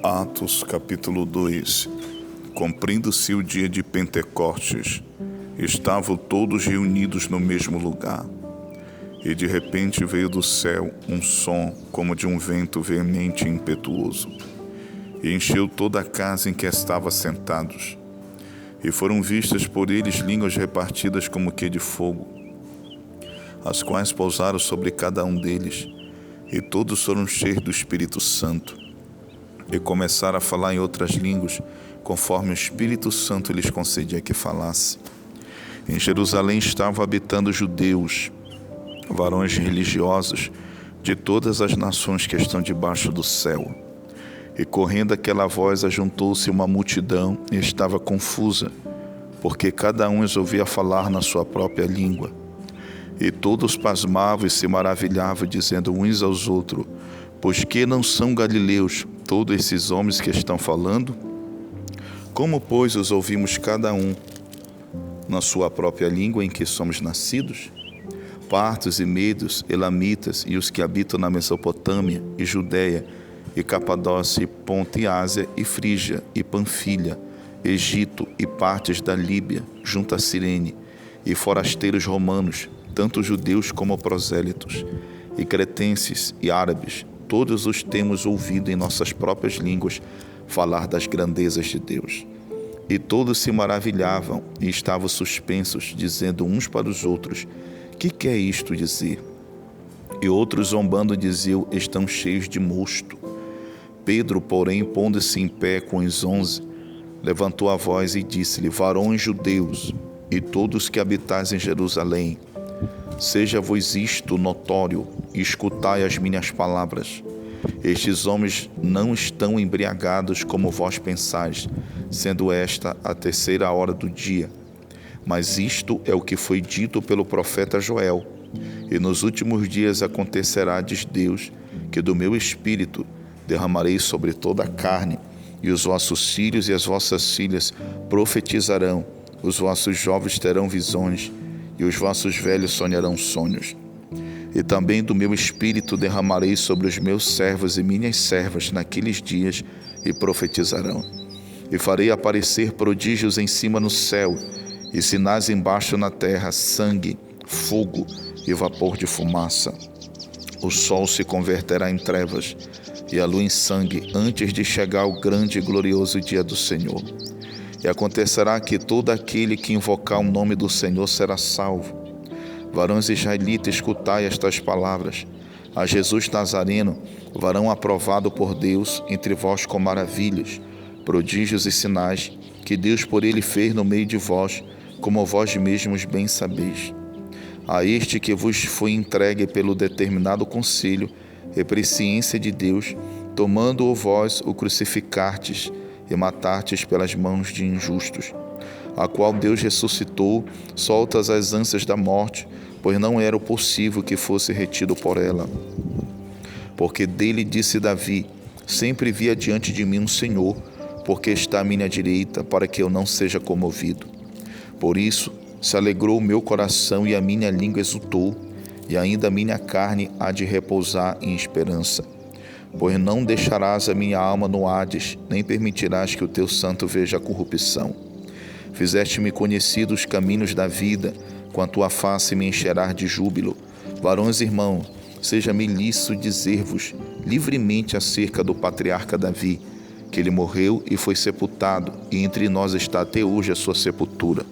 Atos capítulo 2. Cumprindo-se o dia de Pentecostes, estavam todos reunidos no mesmo lugar. E de repente veio do céu um som como de um vento veemente e impetuoso, e encheu toda a casa em que estavam sentados. E foram vistas por eles línguas repartidas como que de fogo, as quais pousaram sobre cada um deles, e todos foram cheios do Espírito Santo, e começaram a falar em outras línguas, conforme o Espírito Santo lhes concedia que falasse. Em Jerusalém estavam habitando judeus, varões religiosos de todas as nações que estão debaixo do céu. E correndo aquela voz, ajuntou-se uma multidão e estava confusa, porque cada um os ouvia falar na sua própria língua. E todos pasmavam e se maravilhavam, dizendo uns aos outros: pois que não são galileus todos esses homens que estão falando? Como, pois, os ouvimos cada um na sua própria língua em que somos nascidos? Partos e medos, elamitas e os que habitam na Mesopotâmia e Judéia e Capadócia e Ponto e Ásia e Frígia e Panfilha, Egito e partes da Líbia, junto a Cirene, e forasteiros romanos, tanto judeus como prosélitos, e cretenses e árabes, todos os temos ouvido em nossas próprias línguas falar das grandezas de Deus. E todos se maravilhavam e estavam suspensos, dizendo uns para os outros: que quer isto dizer? E outros, zombando, diziam: estão cheios de mosto. Pedro, porém, pondo-se em pé com os 11, levantou a voz e disse-lhe: varões judeus, e todos que habitais em Jerusalém, seja-vos isto notório, e escutai as minhas palavras. Estes homens não estão embriagados como vós pensais, sendo esta a 3ª hora do dia. Mas isto é o que foi dito pelo profeta Joel. E nos últimos dias acontecerá, diz Deus, que do meu espírito derramarei sobre toda a carne, e os vossos filhos e as vossas filhas profetizarão, os vossos jovens terão visões, e os vossos velhos sonharão sonhos. E também do meu espírito derramarei sobre os meus servos e minhas servas naqueles dias, e profetizarão. E farei aparecer prodígios em cima no céu, e sinais embaixo na terra: sangue, fogo e vapor de fumaça. O sol se converterá em trevas, e a lua em sangue, antes de chegar o grande e glorioso dia do Senhor. E acontecerá que todo aquele que invocar o nome do Senhor será salvo. Varões israelitas, escutai estas palavras: a Jesus Nazareno, varão aprovado por Deus entre vós com maravilhas, prodígios e sinais, que Deus por ele fez no meio de vós, como vós mesmos bem sabeis. A este que vos foi entregue pelo determinado conselho e presciência de Deus, tomando-o vós, o crucificastes e matastes pelas mãos de injustos, a qual Deus ressuscitou, soltas as ânsias da morte, pois não era possível que fosse retido por ela. Porque dele disse Davi: sempre via diante de mim um Senhor, porque está à minha direita, para que eu não seja comovido. Por isso se alegrou o meu coração e a minha língua exultou, e ainda a minha carne há de repousar em esperança. Pois não deixarás a minha alma no Hades, nem permitirás que o teu santo veja a corrupção. Fizeste-me conhecido os caminhos da vida, com a tua face me encherás de júbilo. Varões irmãos, seja-me lícito dizer-vos livremente acerca do patriarca Davi, que ele morreu e foi sepultado, e entre nós está até hoje a sua sepultura.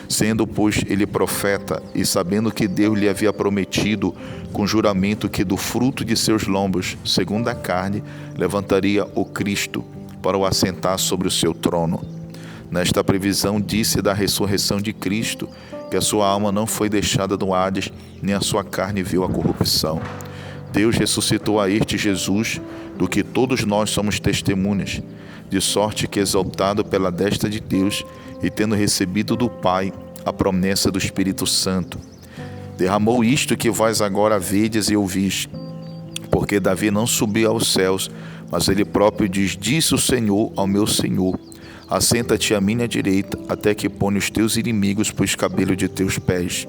Sendo, pois, ele profeta, e sabendo que Deus lhe havia prometido com juramento que do fruto de seus lombos, segundo a carne, levantaria o Cristo para o assentar sobre o seu trono. Nesta previsão disse da ressurreição de Cristo, que a sua alma não foi deixada no Hades, nem a sua carne viu a corrupção. Deus ressuscitou a este Jesus, do que todos nós somos testemunhas, de sorte que, exaltado pela destra de Deus, e tendo recebido do Pai a promessa do Espírito Santo, derramou isto que vós agora vedes e ouvis. Porque Davi não subiu aos céus, mas ele próprio diz: disse o Senhor ao meu Senhor: assenta-te à minha direita, até que ponha os teus inimigos por escabelo de teus pés.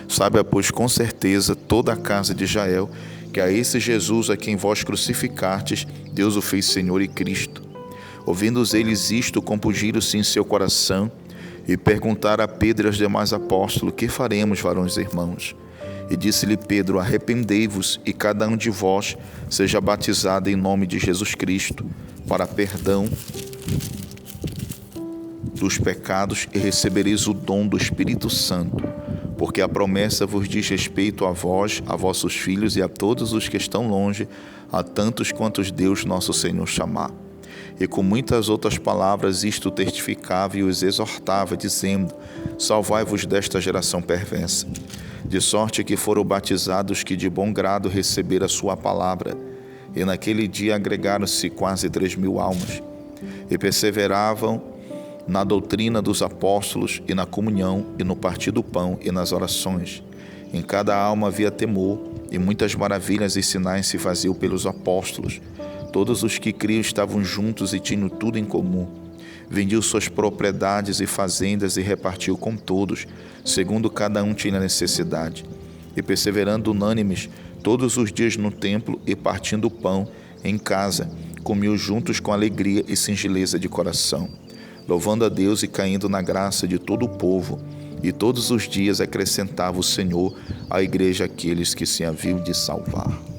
Saiba, pois, com certeza toda a casa de Israel, que a esse Jesus a quem vós crucificastes, Deus o fez Senhor e Cristo. Ouvindo eles isto, compungiram-se em seu coração e perguntaram a Pedro e aos demais apóstolos: que faremos, varões e irmãos? E disse-lhe Pedro: arrependei-vos e cada um de vós seja batizado em nome de Jesus Cristo para perdão dos pecados e recebereis o dom do Espírito Santo, porque a promessa vos diz respeito a vós, a vossos filhos e a todos os que estão longe, a tantos quantos Deus nosso Senhor chamar. E com muitas outras palavras isto testificava e os exortava, dizendo: salvai-vos desta geração perversa. De sorte que foram batizados que de bom grado receberam a sua palavra. E naquele dia agregaram-se quase 3.000 almas. E perseveravam na doutrina dos apóstolos e na comunhão e no partir do pão e nas orações. Em cada alma havia temor, e muitas maravilhas e sinais se faziam pelos apóstolos. Todos os que criam estavam juntos e tinham tudo em comum. Vendiam suas propriedades e fazendas e repartiu com todos, segundo cada um tinha necessidade. E perseverando unânimes todos os dias no templo e partindo o pão em casa, comiam juntos com alegria e singeleza de coração, louvando a Deus e caindo na graça de todo o povo. E todos os dias acrescentava o Senhor à igreja aqueles que se haviam de salvar.